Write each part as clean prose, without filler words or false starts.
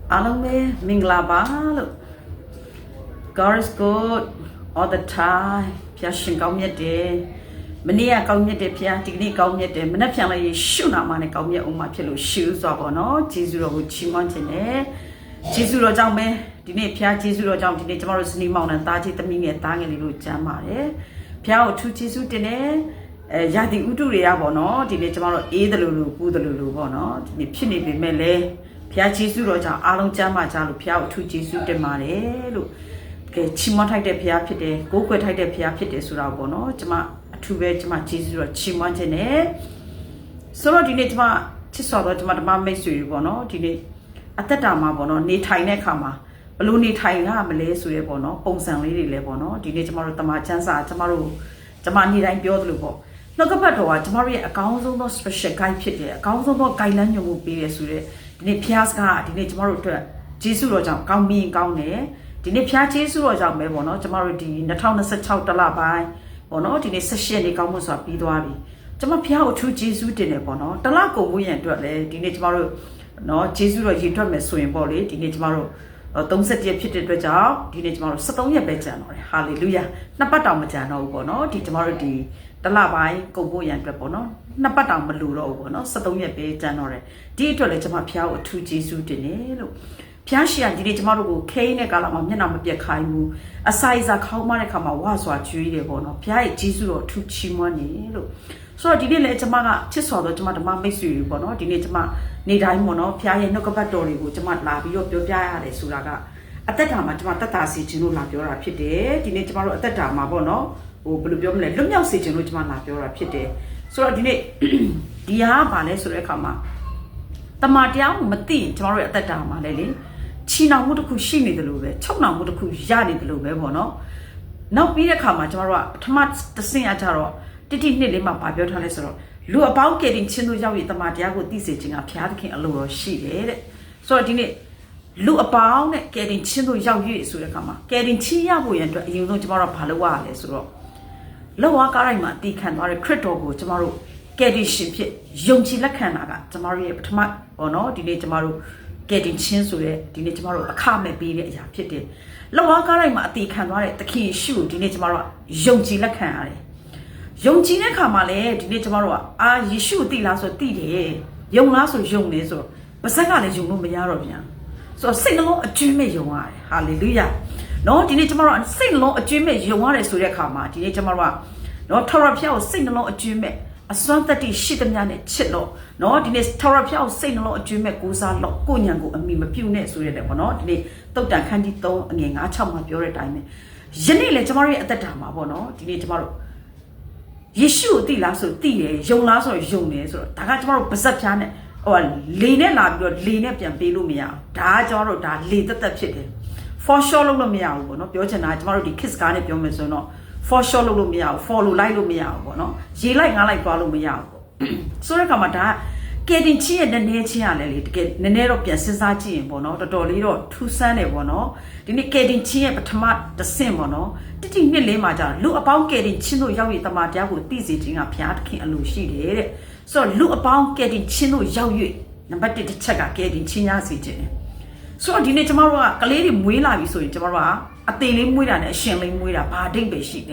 Alame Minglaba. God is good all the time. Piashin Gaumete. Mania Gaumete Pia, Digni Gaumete, Menapiana Shuna Mane Gaumia Uma Pillow shoes of honor, Jizuro Chimontine, Jizuro Jame, Dine Pia, Jizuro Jam, Dine tomorrow's Nimon and Tati, the Mini and Tangi Jamare, Pia two Jisu Dine, Yadi Uduria Bono, Dine tomorrow either Lulu, Budalulu Bono, Dine Pini Mele. Pia Jizuro Jam, Alon Jama Jalu, Pia two Jisu de Mare, Chimotai de Pia Pite, Goquetai de Pia Pite Surabono, Jama, two bed Jama Jizuro, Chimontene. Solo Dine Jama, Chisoda Jama Mesu Bono, Dine Atama Bono, Ne Taine Kama, Baluni Taina, Malay Surebono, Pongsan Lady Lebono, Dine Jamaro Tamachansa, Jamaru, Jamani and Biodlubo. No Capato, Jamari, a council no special guy pit, a council no guideline you will be a sure. Dine Piasca, Dine Jamaro Jisuro Jam, Gami, Gaune, Dine Pia Jisuro Jam, Mebono, Jamaro di Natana Sachau Dalabai, Bono, Dine Sasheni Gamusa, Biduabi, Jamapia or two Jisu Dine Bono, Dalaco, we and Dwelle, Dine Jamaro, no, Jisuro Jitome swim body, Dine Jamaro, don't set your pitted rejow, Dine Jamaro, Satonia Bejano, Hallelujah, Napata Majano, Bono, Di Jamaro di Dalabai, Gobo and Drabono. Napata Maluro, no, Satonia Bay Janore, Dito Lejama Pia or two Jisu Dine, Piashia did Maru, Kane, Galamam, Yanamapia Kaimu, a size a Kaumarakama was what you bono, Pia Jisu or two Chimoni. So I didn't let Jamana Chisoda Jamata Messu, Bono, Dinetama, Nidai Mono, Pia Nocapatori, Jamat Labio, Pia Suraga. At that time, Matata Sitinu Lapiora Pide, Dinetamaru at that time, Bono, or Blubium, Lumia Sitinu Lapiora Pide. So I didn't Dia Bale Surekama. The Madia Mati, tomorrow at that time, Lily. China Mutukushini the Lube, Chona Mutukushani the Lube, Bono. Now be a kama tomorrow, Tomats the Sing Ataro, did he need him up by Biotalesoro. Lu about getting Chinu Yawi the Madia with this aging a cat king a lower she did. So I didn't Lu about getting Chinu Yawi Surekama, getting Chiabu and you know tomorrow Palawa, Lesoro. Lower Garima, Deacon or a critical tomorrow, getting ship, Yonchi Lakanaga, tomorrow, Tomat or no, delay tomorrow, getting Chinsure, delay tomorrow, a car may be a pity. Lower Garima, Deacon or the key shoe, delay tomorrow, Yonchi Lacanare. Yonchi Lakamale, delay tomorrow, ah, you shoot the last of tea, young last of young Nezo, but Sagale, you know, Yarovian. So sing along a Jimmy, you are, hallelujah. No, delay tomorrow and sing along a Jimmy, you are a Surekama, delay tomorrow. No, Torapia, sing along a Jimmy. A song that is shit and yan chitlo. No, Dinis Torapia, sing along a Jimmy, Guza, Lock, Gunyango, and Mima Pune, so that one, not the Dr. Candito, and Yang Achama, Pure Diamond. Jenny let tomorrow at the time, Abono, delay tomorrow. Yeshu, the last of tea, young last or young is, or Tagataro, Pasachan, or Lena Lab, your Lena Piampelumia, Dajaro, that later that chicken. For sure, Lumia, no, Piotana, tomorrow the kiss garnet, your mesono. For sure, Lumia, follow Lilumia, no, she like I like Palumia. So, Kamata, getting chi and the nature, get Nenero Piasachi, bono, the Doliro, two Sane, bono, didn't getting chi and tomat the same, bono, didn't nearly matter. Look about getting Chino Yawi Tamatia with visiting a Piat King and Lucy. So, look about getting Chino Yawi, number did check out getting China City. So, didn't tomorrow, a lady Muila, we saw in tomorrow. A daily muira and a shilling muira, parting be sheep.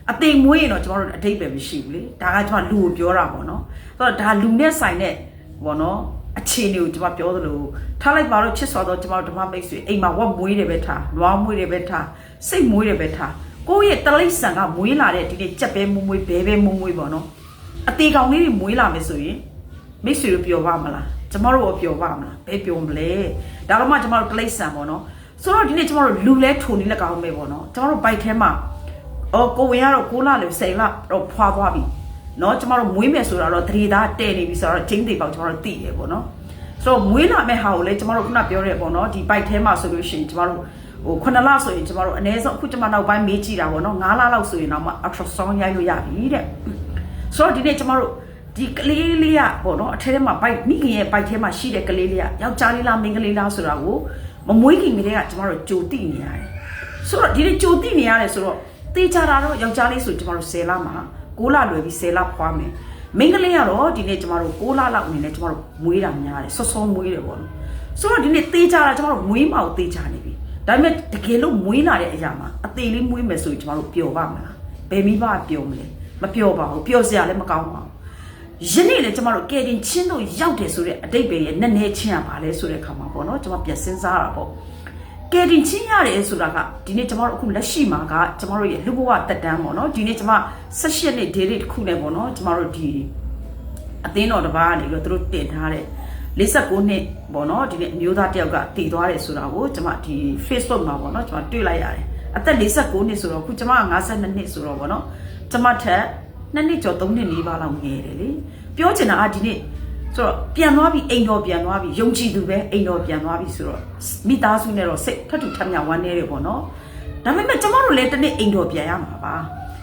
A day muino tomorrow a day baby sheeply, Tagatma Lu Biorabono, but that lunar sign it, Bono, a chinu to my Piolo, Talibaro Chisodo tomorrow to my base, Ema one muire beta, one muire beta, say muire beta. Go yet the listen up muila at the Japan mumui baby mumui bono. I think I'll need muila, Missui. Miss you of your Vamala, tomorrow of your Vamala, baby omble, Dalama tomorrow place bono. So I didn't tomorrow Lule Tony like our Mebono, tomorrow by Tema, or go where or Kula, say up, or Pawabi. No, tomorrow Muimesura or 3 that day, we saw a tindy about tomorrow tea, bono. So Muina may how late tomorrow not be bono, the by Tema solution tomorrow, or Konalaso in tomorrow, and there's a Kutamana by Mechi, I will not Nala so in our song Yaluya. So I didn't tomorrow. The Galilia, bono, Tema by me by Tema, she the Galilia, Yauchalila, Mingalila Surago. Making me there tomorrow, Jodinia. So did Jodinia, so Ticharo, young Charlie, so tomorrow, Selama, Gola, will be Sela Kwame. Mingalea, did tomorrow, Gola, tomorrow, Muira, so muirable. ဆိုတော့ဒီနေ့သေးကြတာကျမတို့မွေးမအောင်သေးကြနေပြီဒါပေမဲ့တကယ်လို့မွေးလာတဲ့အရာမှာအသေးလေးမွေးမယ်ဆိုရင်ကျမတို့ပျော်ပါမလားဘယ်မိဘပျော်မလဲမပျော်ပါဘူးပျော်စရာလည်းမကောင်းပါဘူးယနေ့လေကျမတို့ကယ်တင်ချင်းတို့ရောက်တယ်ဆိုတဲ့အတိတ်ပဲရဲ့နည်းနည်းချင်းရပါလဲဆိုတဲ့ခါမှာပေါ့နော်ကျမပြန်စဉ်းစားတာပေါ့ကယ်တင်ချင်းရတယ်ဆိုတာကဒီနေ့ကျမတို့အခုလက်ရှိမှာကကျမတို့ရဲ့လူဘဝတက်တန်းပေါ့နော်ဒီနေ့ကျမ18နှစ်ဒေးတစ်ခုနဲ့ပေါ့နော်ကျမတို့ဒီအသင်းတော်တစ်ပါးကနေပြီးတော့သူတို့တင်ထားတဲ့49နှစ်ပေါ့နော်ဒီနေ့အမျိုးသားတယောက်ကတည်သွားတယ်ဆိုတာကိုကျမဒီ Facebook မှာပေါ့နော်ကျမတွေ့လိုက်ရတယ်အသက်49နှစ်ဆိုတော့ခုကျမ52နှစ်ဆိုတော့ပေါ့နော်ကျမထက်2နှစ်ကျော်3နှစ်4ပါလောက်ငယ်တယ်လေပြောချင်တာကဒီနေ့ဆိုတော့ပြန်သွားပြီအိမ်တော်ပြန်သွားပြီယုံကြည်သူပဲအိမ်တော်ပြန်သွားပြီဆိုတော့မိသားစုနဲ့တော့စိတ်ထပ်ထူထပ်မြောက်ဝမ်းနေတယ်ပေါ့နော်ဒါပေမဲ့ကျမတို့လည်းတစ်နေ့အိမ်တော်ပြန်ရမှာပါ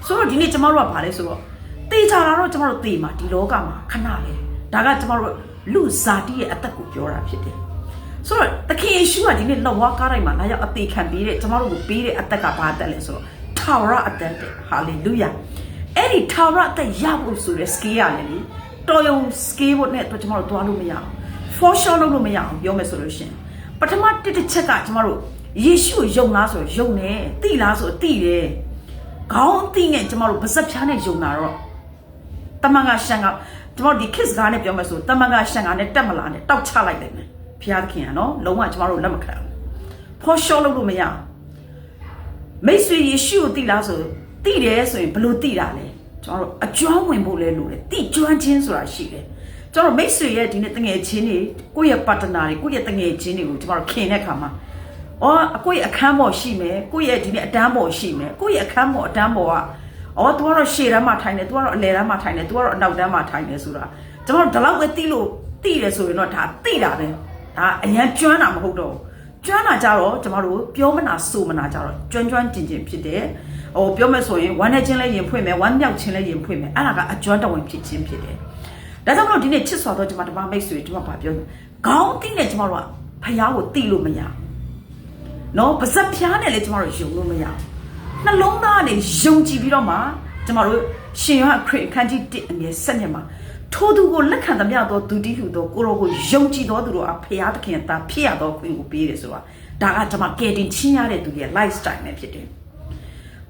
ဆိုတော့ဒီနေ့ကျမတို့ကဘာလဲဆိုတော့တေချာတာတော့ကျမတို့တေမှာဒီလောကမှာခဏလေဒါကကျမတို့လူဇာတိရဲ့အသက်ကိုပြောတာဖြစ်တယ်ဆိုတော့သခင်ယေရှုကဒီနေ့လက်ဝါးကားတိုင်းမှာလာရောက်အသေးခံပေးတဲ့ကျမတို့ကိုပေးတဲ့အသက်ကဘာအသက်လဲဆိုတော့ထာဝရအသက်တဲ့ဟာလေလုယာအဲ့ဒီထာဝရအသက်ရဖို့ဆိုတဲ့ skill ရတယ်လေတော်ရုံ skill ဘုတ်နဲ့တော့ကျမတို့သွားလို့မရအောင် for sure လုပ်လို့မရအောင်ပြောမယ်ဆိုလို့ရှင်ပထမတစ်ချက်ကကျမတို့ယေရှုကိုယုံလားဆိုတော့ယုံတယ်သိလားဆိုတော့သိတယ်ခေါင်းသိနဲ့ကျမတို့ပါဇက်ဖြားနဲ့ယုံတာတော့တမန်ကရှန်ကကျမတို့ဒီ kids ကားနဲ့ပြောမယ်ဆိုတမန်ကရှန်ကနဲ့တက်မလာနဲ့တောက်ချလိုက်တယ်မယ်ဘုရားသခင်ကနော်လုံးဝကျမတို့လက်မခံဘူး for sure လုပ်လို့မရအောင်မိတ်ဆွေယေရှုကိုသိလားဆိုသိတယ်ဆိုရင်ဘယ်လိုသိတာလဲကျွန်တော်တို့အကျွမ်းဝင်ဖို့လဲလို့လေသိကျွမ်းခြင်းဆိုတာရှိတယ်ကျွန်တော်မိတ်ဆွေရဲ့ဒီနေ့တငယ်ချင်းတွေကိုယ့်ရဲ့ partner တွေကိုယ့်ရဲ့တငယ်ချင်းတွေကိုကျွန်တော်ခင်တဲ့ခါမှာကိုယ့်ရဲ့အခန်းပေါ်ရှိမယ်ကိုယ့်ရဲ့ဒီနေ့အတန်းပေါ်ရှိမယ်ကိုယ့်ရဲ့အခန်းပေါ်အတန်းပေါ်ကသူကတော့ရှေ့တန်းမှာထိုင်တယ်သူကတော့အလယ်တန်းမှာထိုင်တယ်သူကတော့အနောက်တန်းမှာထိုင်တယ်ဆိုတာကျွန်တော်ဒီလောက်ပဲသိလို့သိတယ်ဆိုရင်တော့ဒါသိတာပဲဒါအရင်ကျွမ်းတာမဟုတ်တော့ကျွမ်းတာကြတော့ကျွန်တော်တို့ပြောမနာဆိုမနာကြတော့ကျွမ်းကျင်ဖြစ်တယ်ပြောမယ်ဆိုရင်ဝမ်းနဲ့ချင်းလဲရင်ဖွင့်မယ်ဝမ်းမြောက်ချင်းလဲရင်ဖွင့်မယ်အဲ့ဒါကအကျွမ်းတော်ဝင်ဖြစ်ခြင်းဖြစ်တယ်ဒါကြောင့်မလို့ဒီနေ့ချစ်စွာတော့ကျွန်မတမမိတ်ဆွေကျွန်မဘာပြောလဲခေါင်းတိနဲ့ကျွန်တော်တို့ကဖယားကိုတိလို့မရနော်ပါဇက်ဖျားနဲ့လည်းကျွန်တော်တို့ယုံလို့မရနှလုံးသားနဲ့ယုံကြည်ပြီးတော့မှကျွန်တော်တို့ရှင်ယောဟန်ခရစ်အခန်းကြီး1အငယ်7မှာထိုသူကိုလက်ခံသမျှသောသူတည်းဟုသောကိုရောကိုယုံကြည်သောသူတို့အားဖယားသခင်တာဖြစ်ရသောခွင့်ကိုပေးတယ်ဆိုတာဒါကကျွန်မကယ်တင်ချင်းရတဲ့သူရဲ့ lifestyle နဲ့ဖြစ်တယ်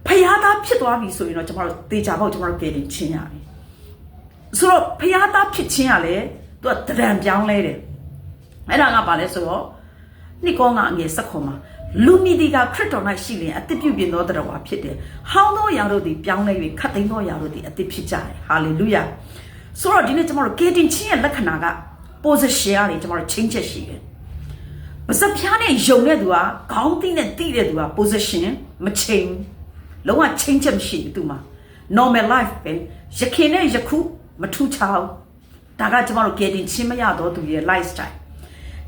ဖယားသားဖြစ်သွားပြီဆိုရင်တော့ကျွန်တော်တို့တေချာပေါ့ကျွန်တော်တို့ကယ်တင်ချင်းရပြီဆိုတော့ဖယားသားဖြစ်ချင်းရလဲသူကတရံပြောင်းလဲတယ်အဲ့ဒါကဘာလဲဆိုတော့နိကောငါအငယ်စက်ခွန်မှာလူမီဒီကခရစ်တော်၌ရှိလျင်အသစ်ပြုပြင်သောတရားဝါဖြစ်တယ်ဟောင်းသောယာတို့သည်ပြောင်းလဲ၍ခတ်သိမ်းသောယာတို့သည်အသစ်ဖြစ်ကြတယ်ဟာလေလုယာဆိုတော့ဒီနေ့ကျွန်တော်တို့ကယ်တင်ချင်းရဲ့လက္ခဏာက position ကနေကျွန်တော်တို့ချင်းချက်ရှိတယ်ပါစပ်ဖြားနဲ့ယုံတဲ့သူကခေါင်းသိနဲ့သိတဲ့သူက position မချိန်လုံးဝချင်းချက်မရှိဘူးသူမှာ normal life ပဲရခင်နဲ့ယခုမထူးခြားဘူးဒါကကျွန်တော်တို့ကယ်တင်ချင်းမရတော့သူရဲ့ lifestyle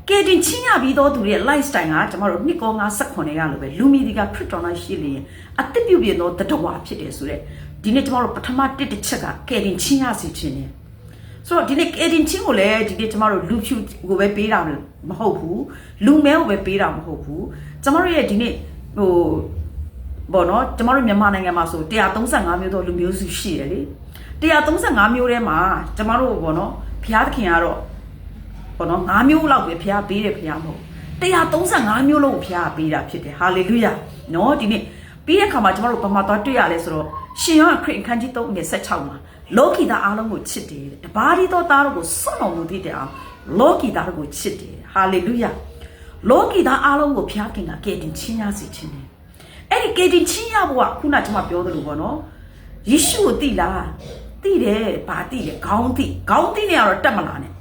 ကယ်တင်ချင်းရပြီးတော့သူရဲ့ lifestyle ကကျွန်တော်တို့နှစ်ကော59ရလို့ပဲလူမီဒီကခရစ်တော်၌ရှိလျင်အသစ်ပြုပြင်သောတရားဝါဖြစ်တယ်ဆိုတဲ့ဒီနေ့ကျွန်တော်တို့ပထမတစ်ချက်ကကယ်တင်ချင်းရစီခြင်းနဲ့ဆိုတော့ဒီနေ့ကယ်တင်ချင်းကိုလည်းဒီနေ့ကျွန်တော်တို့လူဖြူကိုပဲပေးတာမဟုတ်ဘူးလူမဲကိုပဲပေးတာမဟုတ်ဘူးကျွန်တော်တို့ရဲ့ဒီနေ့ပေါ့နော်ကျွန်တော်တို့မြန်မာနိုင်ငံမှာဆို135မျိုးသောလူမျိုးစုရှိတယ်လေ135မျိုးထဲမှာကျွန်တော်တို့ပေါ့နော်ဘုရားသခင်ကတော့ပေါ့နော်5မျိုးလောက်ပဲဘုရားပေးတယ်ဘုရားမဟုတ်135မျိုးလုံးကိုဘုရားပေးတာဖြစ်တယ်ဟာလေလုယာနော်ဒီနေ့ပြီးတဲ့အခါမှာကျွန်တော်တို့ဘာမှသွားတွေ့ရလဲဆိုတော့ရှင်ယောဟန်ခရစ်အခန်းကြီး3ငယ်16မှာလောကီသားအားလုံးကိုချစ်တယ်တပါးဒီသောသားတို့ကိုစွန့်တော်မူသည့်တရားလောကီသားတို့ကိုချစ်တယ်ဟာလေလုယာလောကီသားအားလုံးကိုဘုရားခင်ကကယ်တင်ချင်းရစေခြင်းတယ်အဲ့ဒီကယ်တင်ချင်းရဖို့ကခုနကျွန်မပြောသလိုပေါ့နော်ယေရှုကိုသိလားသိတယ်ဘာသိလဲခေါင်းသိနေရတော့တက်မလာနဲ့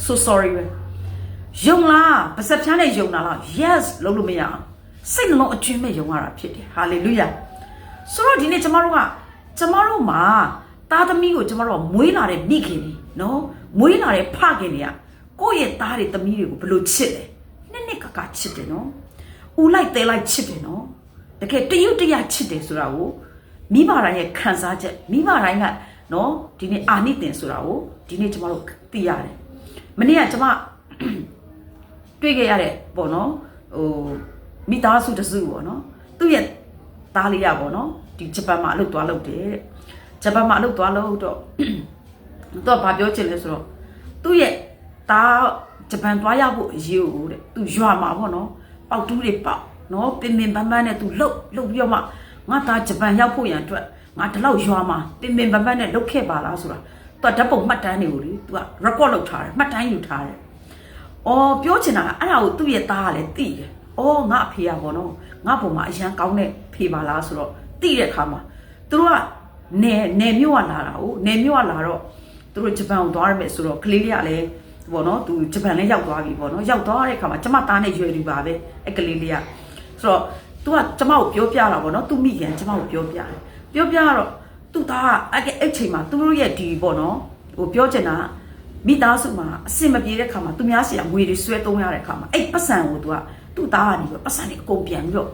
so sorry ပဲယုံလားပါစပ်ဖြားနဲ့ယုံတာလား yes လုံးလို့မရအောင်စိတ်နှလုံးအကျွမ်းမဲ့ယုံရတာဖြစ်တယ်ဟာလေလုယာဆိုတော့ဒီနေ့ကျွန်တော်တို့မှာသားသမီးကိုကျွန်တော်တို့မွေးလာတဲ့မိခင်တွေနော်မွေးလာတဲ့ဖခင်တွေကကိုယ့်ရဲ့သားတွေသမီးတွေကိုဘယ်လိုချစ်လဲနှစ်ကချစ်တယ်နော်ဦးလိုက်တဲလိုက်ချစ်တယ်နော်တကယ်တရုတ်တရချစ်တယ်ဆိုတာကိုမိဘတိုင်းရဲ့ခံစားချက်မိဘတိုင်းကနော်ဒီနေ့အာနိသင်ဆိုတာကိုဒီနေ့ကျွန်တော်တို့သိရတယ်မနေ့ကကျွန်မတွေ့ခဲ့ရတဲ့ပေါ့နော်မိသားစုတစုပေါ့နော်သူ့ရဲ့သားလေးရပေါ့နော်ဒီဂျပန်မှာအလုပ်သွားလုပ်တယ်ဂျပန်မှာအလုပ်သွားလုပ်တော့သူကဘာပြောချင်လဲဆိုတော့သူ့ရဲ့သား ဂျပန်သွားရောက်ဖို့အရေးကိုတဲ့သူရွာမှာပေါ့နော်ပေါက်တူးတွေပေါက်နော်ပင်ပန်းပန်းနဲ့သူလှုပ်ပြီးတော့မှငါသားဂျပန်ရောက်ဖို့ရန်အတွက်ငါဒီလောက်ရွာမှာပင်ပန်းနဲ့လှုပ်ခဲ့ပါလားဆိုတာသူကဓာတ်ပုံမှတ်တမ်းတွေကိုလေသူက record လုပ်ထားတယ်မှတ်တမ်းယူထားတယ်အော်ပြောချင်တာကအဲ့ဒါကိုသူ့ရဲ့သားကလည်းသိတယ်အော်ငါအဖေကပေါ့နော်ငါပုံမှာအရန်ကောင်းတဲ့ဖေပါလားဆိုတော့သိတဲ့အခါမှာသူတို့ကနေမြို့ကလာတာ哦နေမြို့ကလာတော့သူတို့ဂျပန်ကိုသွားရမယ်ဆိုတော့ကလေးလေးကလည်းပေါ့နော်သူဂျပန်လည်းရောက်သွားပြီပေါ့နော်ရောက်သွားတဲ့အခါမှာကျမသားနဲ့ရွယ်လူပါပဲအဲ့ကလေးလေးကဆိုတော့သူကကျမကိုပြောပြတာပေါ့နော်သူမိခင်ကျမကိုပြောပြတော့သူသားအဲ့ချိန်မှာသူတို့ရဲ့ဒီပေါ့နော်ဟိုပြောချင်တာမိသားစုမှာအစင်မပြေတဲ့ခါမှာသူများစီကငွေတွေဆွဲသုံးရတဲ့ခါမှာအဲ့ပတ်စံကိုသူ့သားကနေပြီးပတ်စံတွေအကုန်ပြန်ပြီးတော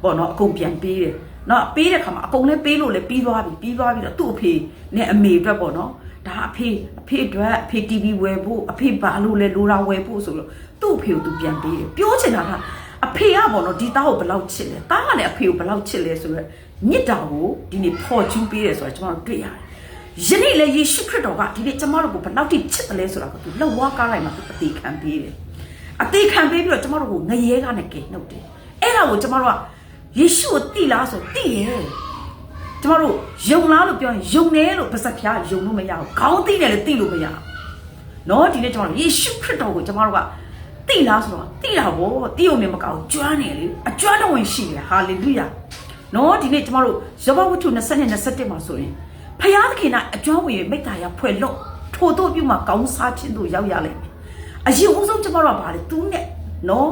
့ပေါ့နော်အကုန်ပြန်ပေးတယ်နော်ပေးတဲ့ခါမှာအကုန်လည်းပေးလို့လည်းပြီးသွားပြီတော့သူ့အဖေနဲ့အမေအတွက်ပေါ့နော်ဒါအဖေအတွက်အဖေ TV ဝယ်ဖို့အဖေဘာလို့လဲလိုတာဝယ်ဖို့ဆိုတော့သူ့အဖေကိုသူပြန်ပေးတယ်ပြောချင်တာကအဖေကပေါ့နော်ဒီသားကိုဘယ်လောက်ချစ်လဲသားကလည်းအဖေကိုဘယ်လောက်ချစ်လဲဆိုတော့မြစ်တာကိုဒီနေ့ဖော်ကျူးပေးတယ်ဆိုတော့ကျွန်တော်တို့တွေ့ရတယ်ယနေ့လေယေရှုခရစ်တော်ကဒီနေ့ကျမတို့ကိုဘယ်လောက်ထိချစ်တယ်လဲဆိုတာကိုသူလှဝါးကားလိုက်မှာသူအသေးခံပေးတယ်အသေးခံပေးပြီးတော့ကျမတို့ကိုငရဲကနဲ့ကဲနှုတ်တယ်အဲ့ဒါကိုကျမတို့ကယေရှုကိုသိလားဆိုသိရဲ့ကျမတို့ယုံလားလို့ပြောရင်ယုံတယ်လို့ပါစပ်ဖျားယုံလို့မရဘူးခေါင်းသိတယ်လည်းသိလို့မရဘူးနော်ဒီနေ့ကျမတို့ယေရှုခရစ်တော်ကိုကျမတို့ကသိလားဆိုတော့သိတာဗောသိုံနဲ့မကောက်ကျွမ်းနေလေအကျွမ်းတော်ဝင်ရှိတယ်ဟာလေလုယာနော်ဒီနေ့ကျမတို့ယောဘဝတ္ထု20နဲ့21မှာဆိုရင်ဖယားသခင်ကအကျွမ်းဝင်မိတ္တာရဖွဲ့လို့ထို့တို့ပြုမှာကောင်းစားခြင်းတို့ရောက်ရလိမ့်မယ်အရင်ဦးဆုံးကျမတို့ကဗါလေသူနဲ့နော်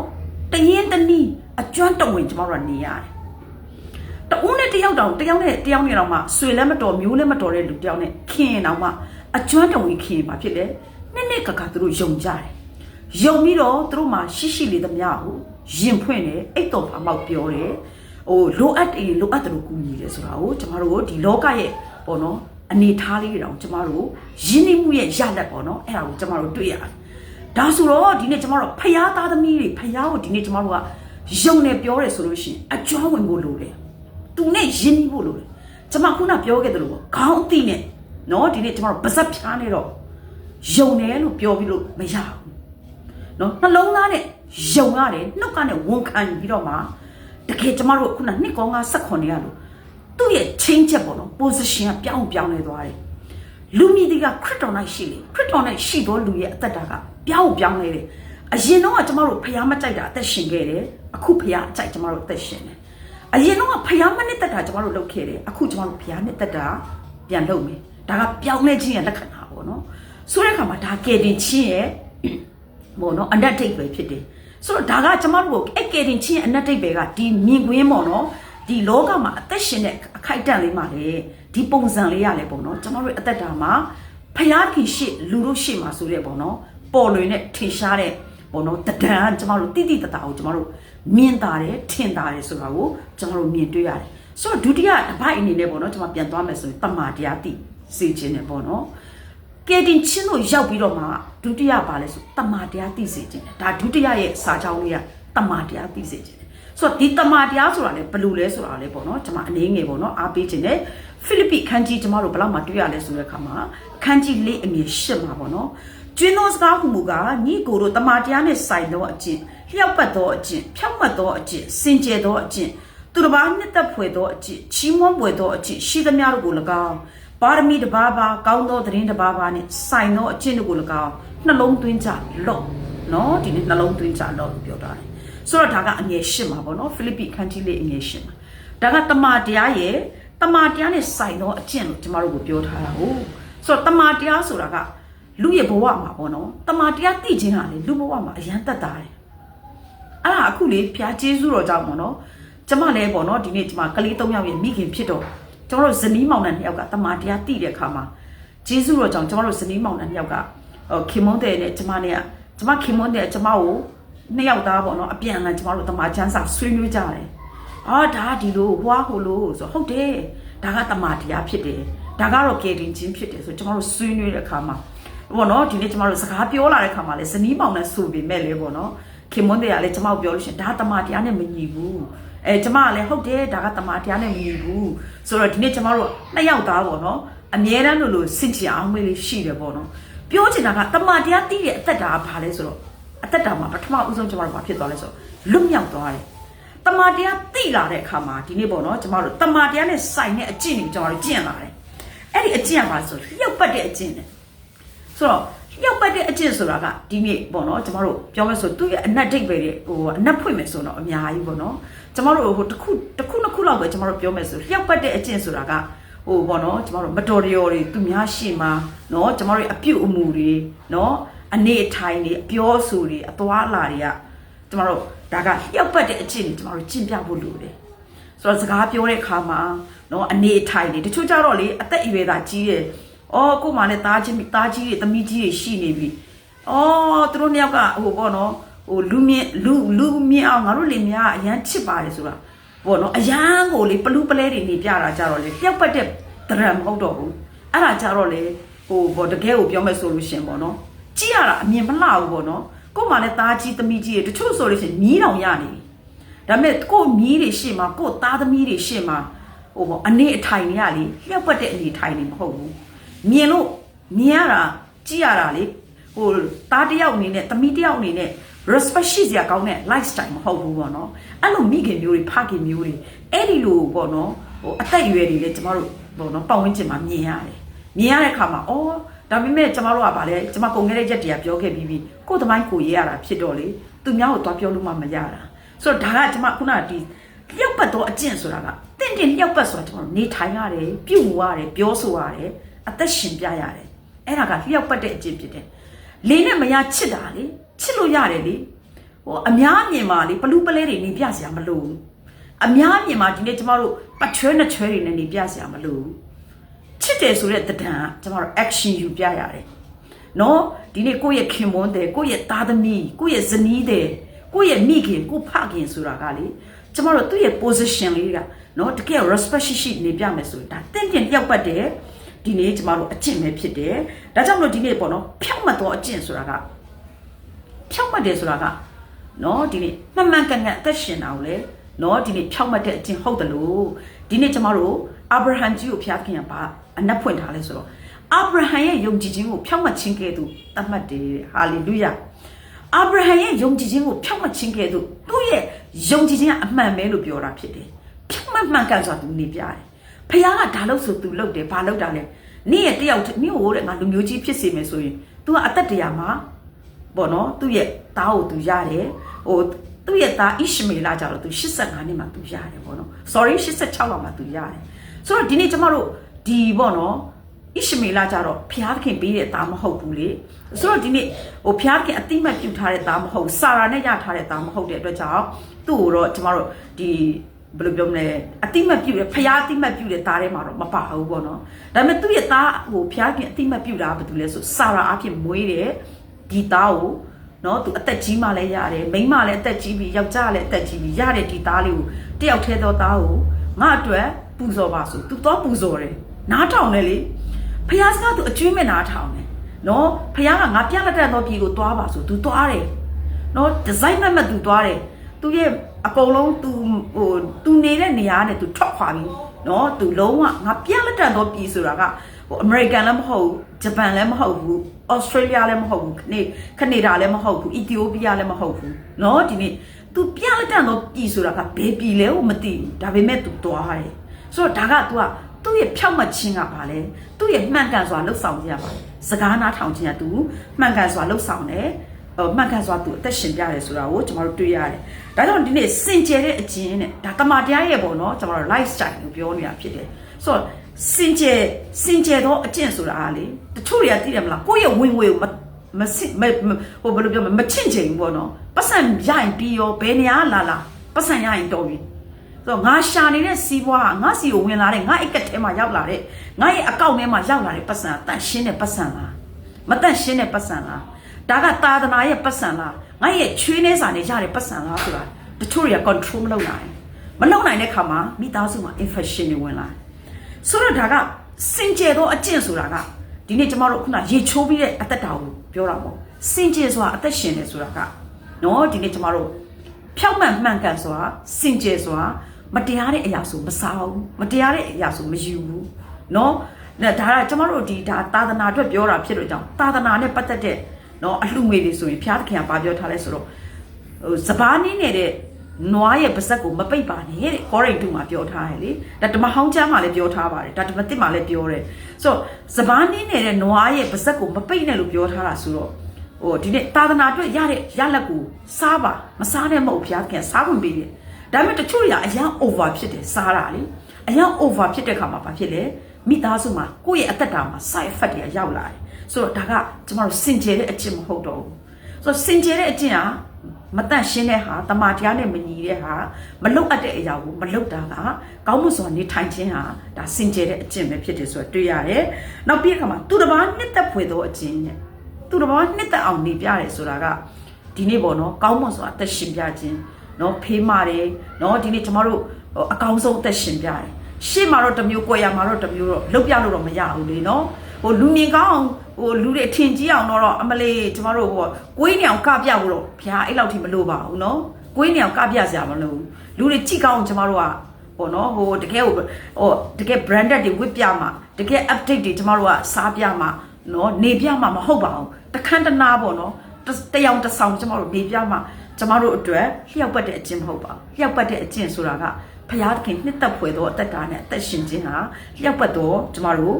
တရင်တနည်းအကျွမ်းတော်ဝင်ကျမတို့ကနေရတယ်တဦးနဲ့တယောက်နဲ့တော့မှဆွေလည်းမတော်မျိုးလည်းမတော်တဲ့လူတယောက်နဲ့ခင်တော့မှအကျွမ်းတော်ဝင်ခင်ပါဖြစ်တယ်နှစ်ကသူတို့ယုံကြတယ်ယုံပြီးတော့သူတို့မှာရှိလေသမျှကိုရင်ဖွင့်တယ်အိတ်တော်ဖာမောက်ပြောတယ်ဟိုလိုအပ်တယ်လို့ကူညီတယ်ဆိုတာကိုကျမတို့ဒီလောကရဲ့ပေါ့နော်အနေထားလေးတွေတောင်ကျမတို့ယဉ်နေမှုရဲ့ရလက်ပေါ့နော်အဲ့ဒါကိုကျမတို့တွေ့ရတယ်ဒါဆိုတော့ဒီနေ့ကျမတို့ဖယားသားသမီးတွေဖယားကိုဒီနေ့ကျမတို့ကယုံနေပြောတယ်ဆိုလို့ရှိရင်အကျွမ်းဝင်ဖို့လိုတယ်သူနဲ့ယဉ်နေဖို့လိုတယ်ကျမခုနပြောခဲ့တယ်လို့ပေါ့ခေါင်းအသိနဲ့နော်ဒီနေ့ကျမတို့ပါဇက်ဖြားနေတော့ယုံတယ်လို့ပြောပြီးလို့မရဘူးနော်နှလုံးသားနဲ့ယုံရတယ်နှုတ်ကနဲ့ဝန်ခံပြီးတော့မှတကယ်ကျမတို့ခုနနှစ်ကောင်းက18ရလို့သူ့ရဲ့ချင်းချက်ပေါ့နော် position ကပြောင်းလဲသွားတယ်လူမြည်ဒီကခရစ်တော်၌ရှိလေခရစ်တော်၌ရှိသောလူရဲ့အသက်တာကပြောင်းလဲတယ်အရင်တော့ကကျမတို့ဖျားမကြိုက်တာအသက်ရှင်ခဲ့တယ်အခုဖျားအကြိုက်ကျမတို့အသက်ရှင်တယ်အရင်တော့ကဖျားမနဲ့တက်တာကျမတို့လုပ်ခဲ့တယ်အခုကျမတို့ဖျားနဲ့တက်တာပြန်လုပ်မယ်ဒါကပြောင်းလဲခြင်းရဲ့လက္ခဏာပေါ့နော်ဆိုတဲ့အခါမှာဒါကယ်တင်ခြင်းရဲ့ပေါ့နော်အနက်တိတ်ပဲဖြစ်တယ်ဆိုတော့ဒါကကျမတို့အဲ့ကယ်တင်ခြင်းရဲ့အနက်တိတ်ပဲကဒီမြင်ကွင်းပေါ့နော်ဒီလောကမှာအသက်ရှင်တဲ့အခိုက်အတန့်လေးမှာလေဒီပုံစံလေးရလဲပေါ့နော်ကျမတို့အသက်တာမှာဖျားခင်ရှိလူတို့ရှိမှာဆိုတဲ့ပေါ့နော်ပေါ်လွင်နဲ့ထင်ရှားတဲ့ပေါ့နော်တဒံကျမတို့တိတတာကိုကျမတို့မြင်တာတယ်ထင်တာတယ်ဆိုတာကိုကျမတို့မြင်တွေ့ရတယ်ဆိုတော့ဒုတိယတစ်ပိုင်းအနေနဲ့ပေါ့နော်ကျမပြန်သွားမယ်ဆိုရင်တမာတရားသိစေခြင်းနဲ့ပေါ့နော်ကဲတင်ချင်းတို့ရောက်ပြီးတော့မှဒုတိယပါလဲဆိုတမာတရားသိစေခြင်းဒါဒုတိယရဲ့စာကြောင်းလေးကတမာတရားသိစေခြင်းဆိုတော့ဒီတမာတရားဆိုတာလေဘယ်လိုလဲဆိုတာလေပေါ့နော်ကျွန်မအနေငယ်ပေါ့နော်အားပေးခြင်းနဲ့ဖိလိပ္ပိခန်းကြီးကျွန်မတို့ဘယ်လောက်မှတွေ့ရလဲဆိုတဲ့အခါမှာခန်းကြီးလေးအမြင်ရှစ်မှာပေါ့နော်ကျွင်းသောစကားဟူမူကားညီကိုတို့တမာတရားနဲ့ဆိုင်သောအကျင့်လျှောက်ပတ်သောအကျင့်ဖြောက်မှတ်သောအကျင့်စင်ကြယ်သောအကျင့်သူတစ်ပါးနှစ်သက်ဖွယ်သောအကျင့်ချီးမွမ်းဖွယ်သောအကျင့်ရှိသမျှတို့ကို၎င်းပါရမီတစ်ပါးပါကောင်းသောသတင်းတစ်ပါးပါနဲ့ဆိုင်သောအကျင့်တို့ကို၎င်းနှလုံးသွင်းကြလော့နော်ဒီနေ့နှလုံးသွင်းကြလော့လို့ပြောတာတယ်ဆိုတော့ဒါကအငယ်ရှင်းမှာပေါ့နော်ဖိလိပ္ပိခန်းကြီးလေးအငယ်ရှင်းမှာဒါကတမာတရားရဲ့တမာတရားနဲ့ဆိုင်သောအကျင့်လို့ကျမတို့ကိုပြောထားတာဟုတ်ဆိုတော့တမာတရားဆိုတာကလူရဲ့ဘဝမှာပေါ့နော်တမာတရားသိခြင်းဟာလေလူဘဝမှာအရန်တတ်တာတယ်အဲ့ဒါအခုလေဖျားကျေးဇူးတော်ကြောင့်ပေါ့နော်ကျမလည်းပေါ့နော်ဒီနေ့ကျမကလေး၃ယောက်ရဲ့မိခင်ဖြစ်တော့ကျမတို့ဇနီးမောင်နှံ2ယောက်ကတမာတရားသိတဲ့အခါမှာကျေးဇူးတော်ကြောင့်ကျမတို့ဇနီးမောင်နှံ2ယောက်ကခင်မွန်းတဲ့နဲ့ကျမခင်မွန်းတဲ့ကျမကို2ယောက်သားပေါ့နော်အပြန်အလှန်ကျမတို့တမာချမ်းစာဆွေးနွေးကြတယ်ဒါဒီလိုဟွာဟိုလိုဆိုဟုတ်တယ်ဒါကတမာတရားဖြစ်တယ်ဒါကတော့ကယ်တင်ခြင်းဖြစ်တယ်ဆိုကျမတို့ဆွေးနွေးတဲ့အခါမှာပေါ့နော်ဒီနေ့ကျမတို့စကားပြောလာတဲ့ခါမှာလေဇနီးမောင်နဲ့ဆိုပေမဲ့လေပေါ့နော်ခင်မွန်းတွေကလည်းကျမတို့ပြောလို့ရှိရင်ဒါတမာတရားနဲ့မညီဘူးကျမကလည်းဟုတ်တယ်ဒါကတမာတရားနဲ့မညီဘူးဆိုတော့ဒီနေ့ကျမတို့2ယောက်သားပေါ့နော်အမြဲတမ်းလို့စင်ချင်အောင်မေးလေးရှိတယ်ပေါ့နော် ပြောချင်တာကတမန်တရားသိတဲ့အသက်တာကဘာလဲဆိုတော့အသက်တာမှာပထမဦးဆုံးကျမတို့ဘာဖြစ်သွားလဲဆိုတော့လွတ်မြောက်သွားတယ်တမန်တရားသိလာတဲ့အခါမှာဒီနေ့ပေါ့နော်ကျမတို့တမန်တရားနဲ့ဆိုင်တဲ့အကျင့်တွေကျမတို့ကျင့်လာတယ်အဲ့ဒီအကျင့်ကဘာလဲဆိုလျှောက်ပတ်တဲ့အကျင့်နဲ့ဆိုတော့လျှောက်ပတ်တဲ့အကျင့်ဆိုတာကဒီနေ့ပေါ့နော်ကျမတို့ပြောမယ်ဆိုသူ့ရဲ့အနတ်ဒိတ်ပဲတဲ့ဟိုအနတ်ဖွင့်မယ်ဆိုတော့အများကြီးပေါ့နော်ကျမတို့ဟိုတစ်ခုနှစ်ခုလောက်ပဲကျမတို့ပြောမယ်ဆိုလျှောက်ပတ်တဲ့အကျင့်ဆိုတာကဟိုပေါ့နော်ကျမတို့မတော်တရော်တွေသူများရှိမှာနော်ကျမတို့အပြုတ်အမူတွေနော်အနေအထိုင်တွေအပြောဆိုတွေအသွားအလာတွေကကျမတို့ဒါကလျှောက်ပတ်တဲ့အကျင့်တွေကျမတို့ကျင့်ပြဖို့လိုတယ်ဆိုတော့စကားပြောတဲ့အခါမှာနော်အနေအထိုင်တွေတချို့ကြတော့လေအသက်အရွယ်သာကြီးတယ်အော်ကို့မှာလည်းသားကြီးတွေသမီးကြီးတွေရှိနေပြီအော်သူတို့နှစ်ယောက်ကဟိုပေါ့နော်ဟိုလူမြင်အောင်ငါတို့လင်မယားအရန်ချစ်ပါတယ်ဆိုတာပေါ့နော်အရန်ကိုလေပလူးပလဲတွေနေပြတာကြတော့လေလျှောက်ပတ်တဲ့ဒရမ်မဟုတ်တော့ဘူးအဲ့ဒါကြတော့လေဟိုပေါ့တကယ်ကိုပြောမယ်ဆိုလို့ရှင်ပေါ့နော်ကြည့်ရတာအမြင်မလှဘူးပေါ့နော်ကို့မှာလည်းသားကြီးသမီးကြီးတွေတချို့ဆိုလို့ရှင်မြီးတောင်ရနေပြီဒါပေမဲ့ကို့မြီးတွေရှေ့မှာကို့သားသမီးတွေရှေ့မှာဟိုပေါ့အနေအထိုင်တွေကလေလျှောက်ပတ်တဲ့အနေအထိုင်တွေမဟုတ်ဘူးမြင်ရတာကြည့်ရတာလေဟိုသားတယောက်အနေနဲ့သမီးတယောက်အနေနဲ့ respect ရှိစရာကောင်းတဲ့ lifestyle မဟုတ်ဘူးပေါ့နော်အဲ့လိုမိခင်မျိုးတွေဖခင်မျိုးတွေအဲ့ဒီလိုပေါ့နော်ဟိုအသက်အရွယ်တွေလည်းကျမတို့ပေါ့နော်ပတ်ဝန်းကျင်မှာမြင်ရတဲ့အခါမှာအော်ဒါပေမဲ့ကျမတို့ကဗာလဲကျမကုန်ခဲ့တဲ့ရက်တည်းကပြောခဲ့ပြီးကိုယ်သမိုင်းကိုရေးရတာဖြစ်တော့လေသူများကိုသွားပြောလို့မှမရတာဆိုတော့ဒါကကျမခုနကဒီလျှောက်ပတ်တော့အကျင့်ဆိုတာကတင့်လျှောက်ပတ်ဆိုတာကျမတို့နေထိုင်ရတယ်ပြုမှုရတယ်ပြောဆိုရတယ်အသက်ရှင်ပြရတယ်အဲ့ဒါကလျှောက်ပတ်တဲ့အကျင့်ဖြစ်တယ်လေးနဲ့မရချစ်တာလေချစ်လို့ရတယ်လေဟိုအများမြင်မှာလေပလူးပလဲတွေနေပြစရာမလိုဘူးအများမြင်မှာဒီနေ့ကျမတို့ပတ်ချွဲနဲ့ချွဲတွေနဲ့နေပြစရာမလိုဘူးချစ်တယ်ဆိုတဲ့တဏ္ဍာကျမတို့ action ယူပြရတယ်နော်ဒီနေ့ကိုယ့်ရဲ့ခင်မွန်းတယ်ကိုယ့်ရဲ့သားသမီးကိုယ့်ရဲ့ဇနီးတယ်ကိုယ့်ရဲ့မိခင်ကိုဖခင်ဆိုတာကလေကျမတို့သူ့ရဲ့ position လေးကနော်တကယ် respect ရှိနေပြမယ်ဆိုရင်ဒါတင့်လျောက်ပတ်တယ်ဒီနေ့ကျမတို့အကျင့်ပဲဖြစ်တယ်ဒါကြောင့်မလို့ဒီနေ့ပေါ့နော်ဖြောက်မှတ်တော့အကျင့်ဆိုတာကဖြောက်မှတ်တယ်ဆိုတာကနော်ဒီနေ့မှန်ကန်ကန်အသက်ရှင်တာကိုလေနော်ဒီနေ့ဖြောက်မှတ်တဲ့အကျင့်ဟုတ်တယ်လို့ဒီနေ့ကျမတို့အာဗြဟံကြီးကိုဖျားခင်ကပါအနက်ဖွင့်ထားလဲဆိုတော့အာဗြဟံရဲ့ယုံကြည်ခြင်းကိုဖြောက်မှတ်ခြင်းကဲ့သို့သတ်မှတ်တယ်ဟာလေလုယာအာဗြဟံရဲ့ယုံကြည်ခြင်းကိုဖြောက်မှတ်ခြင်းကဲ့သို့သူ့ရဲ့ယုံကြည်ခြင်းကအမှန်ပဲလို့ပြောတာဖြစ်တယ်ဖြောက်မှန်ကန်ဆိုတာသူနေပြတယ်ဖခင်ကဒါလို့ဆိုသူလုပ်တယ်ဘာလုပ်တာလဲနေ့ရက်တယောက်နေ့ဟိုတဲ့ငါလူမျိုးကြီးဖြစ်စေမယ်ဆိုရင် तू ကအသက်တရာမှာပေါ့နော်သူ့ရဲ့သားကို तू ရတယ်ဟိုသူ့ရဲ့သားဣရှမေလကြတော့ तू 85နှစ်မှာ तू ရတယ်ပေါ့နော် sorry 86လောက်မှာ तू ရတယ်ဆိုတော့ဒီနေ့ကျမတို့ဒီပေါ့နော်ဣရှမေလကြတော့ဖျားခင်ပေးတဲ့သားမဟုတ်ဘူးလေဆိုတော့ဒီနေ့ဟိုဖျားခင်အတိမတ်ပြုထားတဲ့သားမဟုတ်စာရာနဲ့ရထားတဲ့သားမဟုတ်တဲ့အတွက်ကြောင့်သူ့ကိုတော့ကျမတို့ဒီဘယ်လိုပြောမလဲအတိမတ်ပြုတယ်ဖျားအတိမတ်ပြုတဲ့သားထဲမှာတော့မပါဘူးပေါ့နော်ဒါပေမဲ့သူ့ရဲ့သားဟိုဖျားခင်အတိမတ်ပြုတာဘာတူလဲဆိုစာရာအဖြစ်မွေးတယ်ဒီသားကိုနော်သူအသက်ကြီးမှလည်းရတယ်မိန်းမလည်းအသက်ကြီးပြီးယောက်ျားလည်းအသက်ကြီးပြီးရတဲ့ဒီသားလေးကိုတယောက်ထဲသောသားကိုငါအတွက်ပူဇော်ပါဆိုသူတော့ပူဇော်တယ်နားထောင်တယ်လေဖျားစကားသူအကျွေးမဲ့နားထောင်တယ်နော်ဖျားကငါပြလက်တဲ့သောပြည်ကိုသွားပါဆိုသူသွားတယ်နော်ဒီဇိုင်းမဲ့သူသွားတယ်သူရဲ့အကုန်လုံးသူနေတဲ့နေရာနဲ့သူထွက်ခွာပြီးနော်သူလုံးဝငါပြလက်တဲ့သောပြည်ဆိုတာကဟိုအမေရိကန်လည်းမဟုတ်ဘူးဂျပန်လည်းမဟုတ်ဘူးဩစတြေးလျလည်းမဟုတ်ဘူးကနေဒါလည်းမဟုတ်ဘူးအီသီယိုးပီးယားလည်းမဟုတ်ဘူးနော်ဒီနေ့ तू ပြလက်တန်တော့ပြည်ဆိုတာကဘယ်ပြည်လဲကိုမသိဘူးဒါပေမဲ့ तू သွားတယ်ဆိုတော့ဒါက तू ကသူ့ရဲ့ဖြောက်မှတ်ခြင်းကဘာလဲသူ့ရဲ့မှန်ကန်စွာလှုပ်ဆောင်ခြင်းကဘာလဲစကားနားထောင်ခြင်းက तू မှန်ကန်စွာလှုပ်ဆောင်တယ်မှန်ကန်စွာ तू အသက်ရှင်ပြတယ်ဆိုတာကိုကျွန်တော်တို့တွေ့ရတယ်ဒါကြောင့်ဒီနေ့စင်ကြယ်တဲ့အကျင့်နဲ့ဒါတမန်တရားရဲ့ပေါ့နော်ကျွန်တော်တို့ lifestyle ကိုပြောနေတာဖြစ်တယ်ဆိုတော့စင်ကြယ်တော့အကျင့်ဆိုတာကလေတချို့တွေကသိတယ်မလားကိုယ့်ရဲ့ဝင်ငွေကိုမဟိုဘယ်လိုပြောမချင့်ချင်ဘူးပေါ့နော်ပတ်စံရရင်ပြီးရောဘယ်နေရာလာပတ်စံရရင်တော်ပြီဆိုတော့ငါရှာနေတဲ့စီးပွားကငါစီကိုဝင်လာတဲ့ငါအိတ်ကက်ထဲမှာရောက်လာတဲ့ငါရဲ့အကောင့်ထဲမှာရောက်လာတဲ့ပတ်စံတန့်ရှင်းတဲ့ပတ်စံလားမတန့်ရှင်းတဲ့ပတ်စံလားဒါကသာသနာရဲ့ပတ်စံလားငါရဲ့ချွေးနှဲစာနဲ့ရတဲ့ပတ်စံလားဆိုတာတချို့တွေက control မလုပ်နိုင်တဲ့ခါမှာမိသားစုမှာ infection တွေဝင်လာဆိုတော့ဒါကစင်ကြယ်သောအကျင့်ဆိုတာကဒီနေ့ကျမတို့ခုနရေချိုးပြီးတဲ့အသက်တာကိုပြောတာပေါ့စင်ကြယ်ဆိုတာအသက်ရှင်တယ်ဆိုတာကနော်ဒီနေ့ကျမတို့ဖြောက်မှန်မှန်ကန်ဆိုတာစင်ကြယ်ဆိုတာမတရားတဲ့အရာဆိုမစားဘူးမတရားတဲ့အရာဆိုမယူဘူးနော် ဒါကကျမတို့ဒီဒါသာသနာအတွက်ပြောတာဖြစ်လို့ကြောင့်သာသနာနဲ့ပတ်သက်တဲ့နော်အလှငွေတွေဆိုရင်ဘုရားသခင်ကဘာပြောထားလဲဆိုတော့စပားနည်းနေတဲ့နွားရဲ့ပါဇက်ကိုမပိတ်ပါနဲ့တဲ့ကောရိန္သုမှာပြောထားတယ်လေဒါဓမ္မဟောင်းကျမ်းမှာလည်းပြောထားပါတယ်ဒါဓမ္မသစ်မှာလည်းပြောတယ်ဆိုတော့စပားနည်းနေတဲ့နွားရဲ့ပါဇက်ကိုမပိတ်နဲ့လို့ပြောထားတာဆိုတော့ဒီနေ့သာသနာအတွက်ရတဲ့ရလက်ကိုစားပါမစားနဲ့မဟုတ်ဘုရားသခင်စားခွင့်ပေးတယ်ဒါပေမဲ့တချို့တွေကအရန် over ဖြစ်တယ်စားတာလေအရန် over ဖြစ်တဲ့ခါမှာဘာဖြစ်လဲမိသားစုမှာကိုယ့်ရဲ့အသက်တာမှာ side effect တွေရောက်လာတယ်ဆိုတော့ဒါကကျမတို့စင်ကြယ်တဲ့အကျင့်မဟုတ်တော့ဘူးဆိုတော့စင်ကြယ်တဲ့အကျင့်ဟာမတန့်ရှင်းတဲ့ဟာတမာတရားနဲ့မညီတဲ့ဟာမလုတ်အပ်တဲ့အရာကိုမလုတ်တာကကောင်းမှုစွာနေထိုင်ခြင်းဟာဒါစင်ကြယ်တဲ့အကျင့်ပဲဖြစ်တယ်ဆိုတော့တွေ့ရတယ်နောက်ပြီးတဲ့ခါမှာသူတစ်ပါးနှစ်သက်ဖွယ်သောအကျင့်နဲ့သူတစ်ပါးနှစ်သက်အောင်နေပြတယ်ဆိုတာကဒီနေ့ပေါ့နော်ကောင်းမှုစွာအသက်ရှင်ပြခြင်းနော်ဖေးမာတယ်နော်ဒီနေ့ကျမတို့အကောင်းဆုံးအသက်ရှင်ပြတယ်ရှေ့မှာတော့တစ်မျိုးကိုယ်ရမှာတော့တစ်မျိုးတော့လုတ်ပြလို့တော့မရဘူးလေနော်လူမြင်ကောင်းလူတွေအထင်ကြီးအောင်တော့အမလေးကျမတို့ကိုင်းနေအောင်ကပြဖို့တော့ဘုရားအဲ့လောက်ထိမလိုပါဘူးနော်ကိုင်းနေအောင်ကပြစရာမလိုဘူးလူတွေကြည့်ကောင်းကျမတို့ကပေါ့နော်တကယ်တကယ် branded တွေဝစ်ပြမှာတကယ် update တွေကျမတို့ကစားပြမှာနော်နေပြမှာမဟုတ်ပါဘူးတခန်းတနာပေါ့နော်တယောင်တဆောင်ကျမတို့နေပြမှာကျမတို့အတွက်လျှောက်ပတ်တဲ့အကျင့်မဟုတ်ပါဘူးလျှောက်ပတ်တဲ့အကျင့်ဆိုတာကဘုရားသခင်နှစ်သက်ဖွယ်သောအသက်တာနဲ့အသက်ရှင်ခြင်းဟာလျှောက်ပတ်သောကျမတို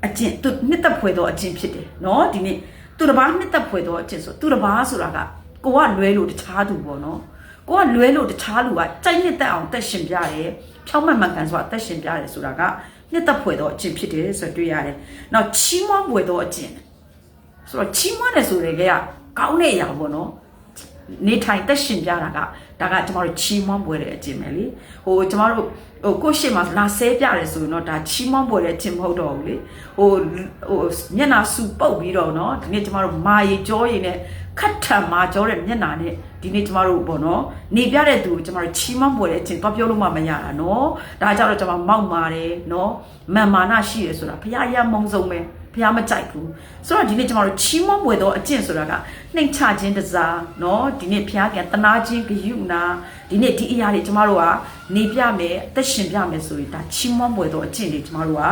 ့အကျင့်သူနှစ်သက်ဖွယ်သောအကျင့်ဖြစ်တယ်နော်ဒီနေ့သူတစ်ပါးနှစ်သက်ဖွယ်သောအကျင့်ဆိုသူတစ်ပါးဆိုတာကကိုကလွဲလို့တခြားသူပေါ့နော်ကိုကလွဲလို့တခြားလူကကြိုက်နှစ်သက်အောင်သက်ရှင်ပြတယ်ဖြောင်းမှန်မှန်ကန်စွာသက်ရှင်ပြတယ်ဆိုတာကနှစ်သက်ဖွယ်သောအကျင့်ဖြစ်တယ်ဆိုတွေ့ရတယ်နောက်ချီးမွမ်းဖွယ်သောအကျင့်ဆိုတော့ချီးမွမ်းတယ်ဆိုတဲ့ကကောင်းတဲ့အရာပေါ့နော်နေထိုင်သက်ရှင်ပြတာကဒါကကျမတို့ချီးမွမ်းပွဲတဲ့အကျင့်ပဲလေကျမတို့ကိုယ့်ရှေ့မှာလာဆဲပြတယ်ဆိုရင်တော့ဒါချီးမွမ်းပွဲတဲ့အကျင့်မဟုတ်တော့ဘူးလေမျက်နှာစူပုတ်ပြီးတော့เนาะဒီနေ့ကျမတို့မာရီကြောရည်နဲ့ခတ်ထန်မာကြောတဲ့မျက်နှာနဲ့ဒီနေ့ကျမတို့ပေါ့နော်နေပြတဲ့သူကိုကျမတို့ချီးမွမ်းပွဲတဲ့အကျင့်တော့ပြောလို့မှမရတာเนาะဒါကြောင့်တော့ကျမမောက်မာတယ်เนาะမာမာနရှိတယ်ဆိုတာဘုရားရမုံဆုံးပဲဘုရားမကြိုက်ဘူးဆိုတော့ဒီနေ့ကျမတို့ချီးမွမ်းပွဲတော့အကျင့်ဆိုတာကနှိမ်ချခြင်းတစားเนาะဒီနေ့ဘုရားကတနာခြင်းဂရုဏာဒီနေ့ဒီအရာတွေကျမတို့ကနေပြမယ်အသက်ရှင်ပြမယ်ဆိုရင်ဒါချီးမွမ်းပွဲတော့အကျင့်တွေကျမတို့က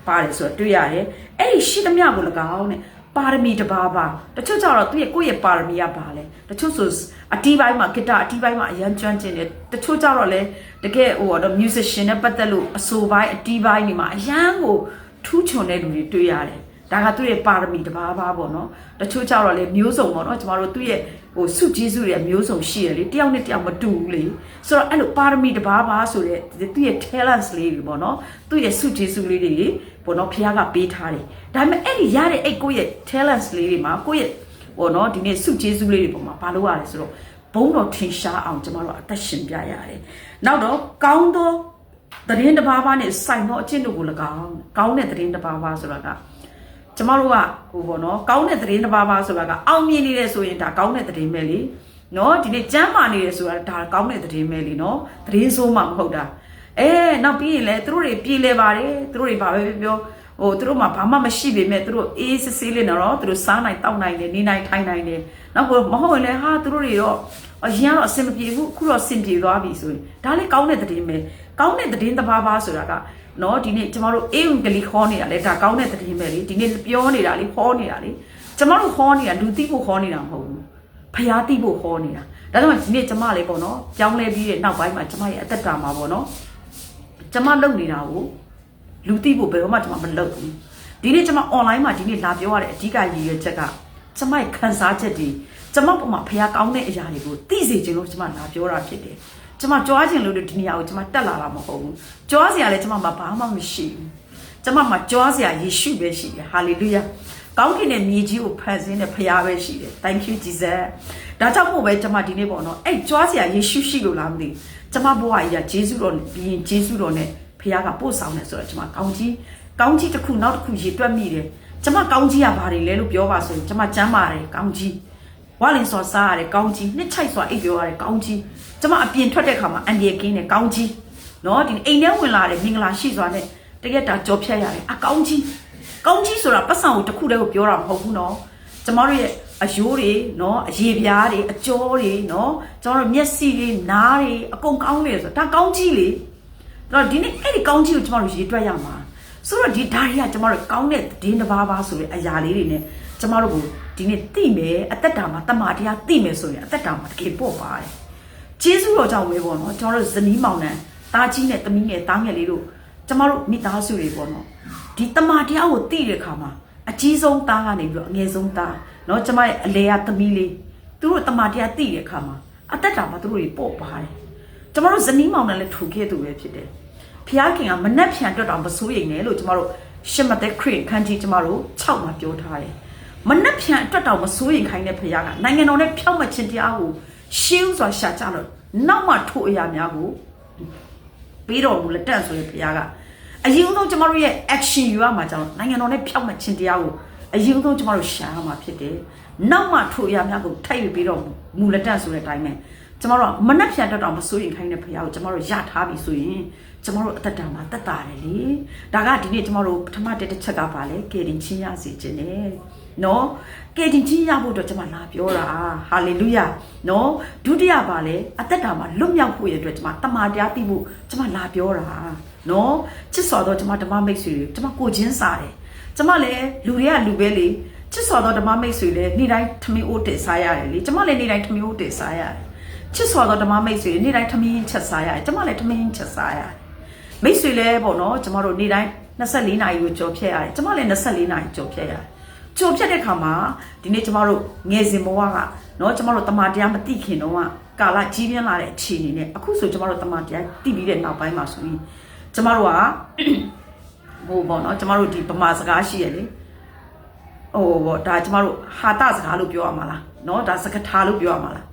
ပါတယ်ဆိုတော့တွေ့ရတယ်အဲ့ဒီရှိသမျှကို၎င်းနဲ့ပါရမီတစ်ပါးပါတချို့ကျတော့သူရဲ့ကိုယ့်ရဲ့ပါရမီကပါလေတချို့ဆိုအတီးပိုင်းမှာဂီတာအတီးပိုင်းမှာအရန်ကျွမ်းကျင်တယ်တချို့ကျတော့လေတကယ်တော့ musician နဲ့ပတ်သက်လို့အဆိုပိုင်းအတီးပိုင်းတွေမှာအရန်ကိုထူးချွန်တဲ့လူတွေတွေ့ရတယ်ဒါကသူ့ရဲ့ပါရမီတစ်ပါးပါပေါ့နော်တချို့ကျတော့လေမျိုးစုံပေါ့နော်ကျမတို့သူ့ရဲ့စုကျေးဇူးတွေမျိုးစုံရှိရလေတယောက်နဲ့တယောက်မတူဘူးလေဆိုတော့အဲ့လိုပါရမီတစ်ပါးပါဆိုတဲ့သူ့ရဲ့ talents လေးတွေပေါ့နော်သူ့ရဲ့စုကျေးဇူးလေးတွေပေါ့နော်ဖခင်ကပေးထားတယ်ဒါပေမဲ့အဲ့ဒီရတဲ့အဲ့ကိုယ့်ရဲ့ talents လေးတွေမှာကိုယ့်ရဲ့ပေါ့နော်ဒီနေ့စုကျေးဇူးလေးတွေပေါ်မှာဘာလို့ရလဲဆိုတော့ဘုန်းတော်ထင်ရှားအောင်ကျမတို့အသက်ရှင်ပြရတယ်နောက်တော့ကောင်းသောသတင်းတစ်ပါးနဲ့ဆိုင်သောအကျင့်တို့ကို၎င်းကောင်းတဲ့သတင်းတစ်ပါးဆိုတာကကျမတို့ကပေါ့နော်ကောင်းတဲ့သတင်းတစ်ပါးဆိုတာကအောင်မြင်နေတယ်ဆိုရင်ဒါကောင်းတဲ့သတင်းပဲလေနော်ဒီနေ့ကျမ်းမာနေတယ်ဆိုတာဒါကောင်းတဲ့သတင်းပဲလေနော်သတင်းဆိုးမှမဟုတ်တာနောက်ပြီးရင်လည်းသူတို့တွေပြေးလဲပါတယ်သူတို့တွေဘာပဲပြောသူတို့မှာဘာမှမရှိပေမဲ့သူတို့အေးစစ်စစ်လေးနော်သူတို့စားနိုင်တောက်နိုင်တယ်နေနိုင်ထိုင်နိုင်တယ်နောက်မဟုတ်ရင်လည်းသူတို့တွေတော့အရင်ကတော့အဆင်မပြေဘူးအခုတော့အဆင်ပြေသွားပြီဆိုရင်ဒါလည်းကောင်းတဲ့သတင်းပဲကောင်းတဲ့သတင်းတစ်ပါးဆိုတာကနော်ဒီနေ့ကျမတို့အေးဝင်ကလေးခေါ်နေတာလေဒါကောင်းတဲ့သတင်းပဲလေဒီနေ့ပြောနေတာလေဟောနေတာလေကျမတို့ဟောနေတာလူသိဖို့ဟောနေတာမဟုတ်ဘူးဖျားသိဖို့ဟောနေတာဒါကြောင့်ဒီနေ့ကျမလေးပေါ့နော်ပြောင်းလဲပြီးတဲ့နောက်ပိုင်းမှာကျမရဲ့အသက်တာမှာပေါ့နော်ကျမလုပ်နေတာကိုလူသိဖို့ဘယ်တော့မှကျမမလုပ်ဘူးဒီနေ့ကျမ online မှာဒီနေ့လာပြောရတဲ့အဓိကရည်ရွယ်ချက်ကကျမရဲ့ခံစားချက်တွေကျမပုံမှာဖျားကောင်းတဲ့အရာတွေကိုသိစေချင်လို့ကျမလာပြောတာဖြစ်တယ်ကျမကြွားခြင်းလို့ဒီနေရာကိုကျမတက်လာတာမဟုတ်ဘူးကြွားစရာလည်းကျမမှာဘာမှမရှိဘူးကျမမှာကြွားစရာယေရှုပဲရှိတယ်ဟာလေလုယာကောင်းကင်နဲ့မြေကြီးကိုဖန်ဆင်းတဲ့ဖခင်ပဲရှိတယ် thank you jesus ဒါကြောင့်မို့ပဲကျမဒီနေ့ပေါ့နော်အဲ့ကြွားစရာယေရှုရှိလို့လားမသိကျမဘဝကြီးကယေရှုတော်ပြီးရင်ယေရှုတော်နဲ့ဖခင်ကပို့ဆောင်တယ်ဆိုတော့ကျမကောင်းကြီးတစ်ခုနောက်တစ်ခုရေတွက်မိတယ်ကျမကောင်းကြီးကဘာတွေလဲလို့ပြောပါဆိုရင်ကျမကျမ်းပါတယ်ကောင်းကြီးဝါလင်စောစားရတယ်ကောင်းကြီးနှစ်ချိုက်စွာအိပ်ပြောရတယ်ကောင်းကြီးကျမအပြင်ထွက်တဲ့ခါမှာအန်ဒီယကင်းနဲ့ကောင်းကြီးနော်ဒီအိမ်ထဲဝင်လာတယ်မင်္ဂလာရှိစွာနဲ့တကယ်ဒါကြောဖြတ်ရတယ်ကောင်းကြီးဆိုတာပတ်စံကိုတစ်ခုတည်းကိုပြောတာမဟုတ်ဘူးနော်ကျမတို့ရဲ့အယိုးတွေနော်အရေပြားတွေအကြောတွေနော်ကျမတို့မျက်စိတွေနားတွေအကုန်ကောင်းနေတယ်ဆိုဒါကောင်းကြီးလေအဲ့တော့ဒီနေ့အဲ့ဒီကောင်းကြီးကိုကျမတို့ရေတွက်ရမှာ ဆိုတော့ဒီဓာရီကကျမတို့ကောင်းတဲ့ဒင်းတစ်ပါးပါဆိုတဲ့အရာလေးတွေနဲ့ကျမတို့ကိုဒီနေ့သိမယ်အသက်တာမှာတမန်တရားသိမယ်ဆိုရင်အသက်တာမှာတကယ်ပေါ့ပါတယ်ကျေးဇူးတော်ကြောင့်ပဲပေါ့နော်ကျွန်တော်တို့ဇနီးမောင်နှံတားကြီးနဲ့သမီးငယ်တားငယ်လေးတို့ကျမတို့မိသားစုတွေပေါ့နော်ဒီတမန်တရားကိုသိတဲ့အခါမှာအကြီးဆုံးသားကနေပြီးတော့အငယ်ဆုံးသားเนาะကျမရဲ့အလေကသမီးလေးသူတို့တမန်တရားသိတဲ့အခါမှာအသက်တာမှာသူတို့တွေပေါ့ပါတယ်ကျမတို့ဇနီးမောင်နှံလည်းထူခဲ့သူပဲဖြစ်တယ်ဖျားခင်ကမနှက်ဖြန်တွက်တော့မစိုးရိမ်နဲ့လို့ကျမတို့ရှမသက်ခရစ်ခန်းကြီးကျမတို့6မှာပြောထားတယ်မနှက်ဖြန်အတွက်တော့မစိုးရိမ်ခိုင်းတဲ့ဖျားကနိုင်ငံတော်နဲ့ဖြောက်မှတ်ခြင်းတရားကိုရှင်းစွာရှာကြတော့နောက်မှထိုအရာများကိုပြီးတော်မူလက်တန့်ဆိုတဲ့ဖျားကအရင်ဆုံးကျမတို့ရဲ့ action ယူရမှာကြောင့်နိုင်ငံတော်နဲ့ဖြောက်မှတ်ခြင်းတရားကိုအရင်ဆုံးကျမတို့ရှာရမှာဖြစ်တယ်နောက်မှထိုအရာများကိုထိုက်ပြီးတော့မူလက်တန့်ဆိုတဲ့အတိုင်းပဲကျမတို့မနှက်ဖြန်အတွက်တော့မစိုးရိမ်ခိုင်းတဲ့ဖျားကိုကျမတို့ရထားပြီဆိုရင်ကျမတို့အသက်တာမှာတက်တာတယ်လေဒါကဒီနေ့ကျမတို့ပထမတစ်ချက်ကပါလေကယ်တင်ချင်းရစီခြင်းနဲ့နော်ကယ်တင်ချင်းရဖို့တော့ကျမလာပြောတာဟာလေလုယာနော်ဒုတိယပါလေအသက်တာမှာလွတ်မြောက်ဖို့ရတဲ့အတွက်ကျမတမန်တရားသိဖို့ကျမလာပြောတာနော်ချစ်စော်တော့ကျမဓမ္မမိတ်ဆွေတွေကျမကိုချင်းစားတယ်ကျမလည်းလူတွေကလူပဲလေချစ်စော်တော့ဓမ္မမိတ်ဆွေလည်းနေ့တိုင်းထမင်းအိုးတက်စားရတယ်လေကျမလည်းနေ့တိုင်းထမင်းအိုးတက်စားရတယ်ချစ်စော်တော့ဓမ္မမိတ်ဆွေနေ့တိုင်းထမင်းချက်စားရတယ်ကျမလည်းထမင်းချက်စားရတယ်မိတ်ဆွေလဲပေါ့နော်ကျမတို့နေ့တိုင်း24နာရီကိုကြော်ဖြတ်ရတယ်ကျမလည်း24နာရီကြော်ဖြတ်ရတယ်ကြော်ဖြတ်တဲ့ခါမှာဒီနေ့ကျမတို့ငယ်စဉ်ဘဝကနော်ကျမတို့တမန်တရားမသိခင်တော့ကာလကြီးပြင်းလာတဲ့အခြေအနေနဲ့အခုဆိုကျမတို့တမန်တရားသိပြီးတဲ့နောက်ပိုင်းမှာဆိုရင်ကျမတို့ကဟိုပေါ့နော်ကျမတို့ဒီဗမာစကားရှိရလေဟိုပေါ့ဒါကျမတို့ဟာတစကားလို့ပြောရမှာလားနော်ဒါစကားထားလို့ပြောရမှာလား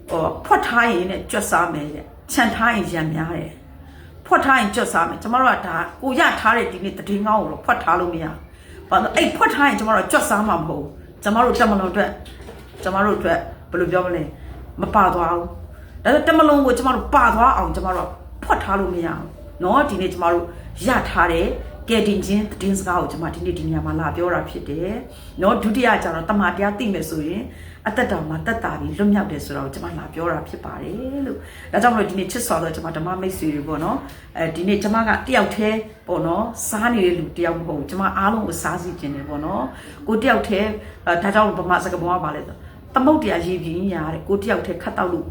ဟိုဖွက်ထားရင်နဲ့ကြွတ်စားမယ်တဲ့ခြံထားရင်ရံများတယ်ဖွက်ထားရင်ကြွတ်စားမယ်ကျမတို့ကဒါကိုရထားတဲ့ဒီနေ့တည်ငောင်းကိုတော့ဖွက်ထားလို့မရဘာလို့အဲ့ဖွက်ထားရင်ကျမတို့ကြွတ်စားမှာမဟုတ်ကျမတို့တက်မလုံးအတွက်ကျမတို့အတွက်ဘယ်လိုပြောမလဲမပါသွားဘူးဒါပေမဲ့တက်မလုံးကိုကျမတို့ပါသွားအောင်ကျမတို့ဖွက်ထားလို့မရဘူးเนาะဒီနေ့ကျမတို့ရထားတဲ့ကယ်တင်ခြင်းသတင်းစကားကိုကျမဒီနေ့ဒီနေရာမှာလာပြောတာဖြစ်တယ်เนาะဒုတိယကျတော့တမန်တရားသိမယ်ဆိုရင်အသက်တော်မှာတက်တာပြီးလွတ်မြောက်တယ်ဆိုတော့ကျမလာပြောတာဖြစ်ပါတယ်လို့ဒါကြောင့်မလို့ဒီနေ့ချစ်စော်တော့ကျမဓမ္မမိတ်ဆွေတွေပေါ့နော်ဒီနေ့ကျမကတယောက်တည်းပေါ့နော်စားနေတဲ့လူတယောက်မဟုတ်ဘူးကျမအားလုံးကိုစားစီခြင်းတယ်ပေါ့နော်ကိုတယောက်တည်းဒါကြောင့်ဗမာစကားပုံကပါလဲဆိုသမုတ်တရားရေးပြီးရတဲ့ကိုတယောက်တည်းခတ်တောက်လို့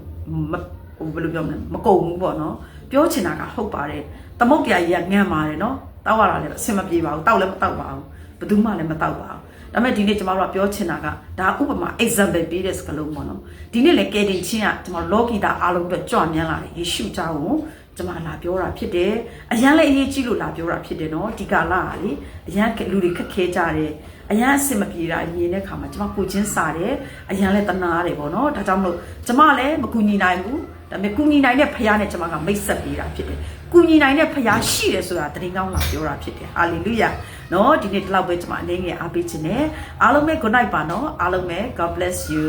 ဟိုဘယ်လိုပြောမလဲမကုန်ဘူးပေါ့နော်ပြောချင်တာကဟုတ်ပါတယ်သမုတ်တရားကြီးကငန့်ပါတယ်နော်တောက်ရတာလည်းအဆင်မပြေပါဘူးတောက်လည်းမတောက်ပါဘူးဘယ်သူမှလည်းမတောက်ပါဘူးဒါပေမဲ့ဒီနေ့ကျမတို့ကပြောချင်တာကဒါဥပမာ example ပေးတဲ့စကားလုံးပေါ့နော်ဒီနေ့လည်းကယ်တင်ခြင်းကကျမတို့လောကီတာအားလုံးအတွက်ကြွမြန်းလာတယ်ယေရှုကြောင့်ကိုကျမလာပြောတာဖြစ်တယ်အရန်လည်းအရေးကြီးလို့လာပြောတာဖြစ်တယ်နော်ဒီကာလကလေအရန်လူတွေခက်ခဲကြတယ်အရန်အဆင်မပြေတာမြင်တဲ့ခါမှာကျမကိုချင်းစားတယ်အရန်လည်းတနာတယ်ပေါ့နော်ဒါကြောင့်မလို့ကျမလည်းမကူညီနိုင်ဘူးဒါပေမဲ့ကူညီနိုင်တဲ့ဖခင်နဲ့ကျမကမိတ်ဆက်ပေးတာဖြစ်တယ်ကူညီနိုင်တဲ့ဖခင်ရှိတယ်ဆိုတာတရင်ကောင်းလာပြောတာဖြစ်တယ်ဟာလေလုယာနော်ဒီနေ့ဒီလောက်ပဲကျမအနေငယ်အားပေးခြင်းနဲ့အားလုံးပဲ good night ပါနော်အားလုံးပဲ God bless you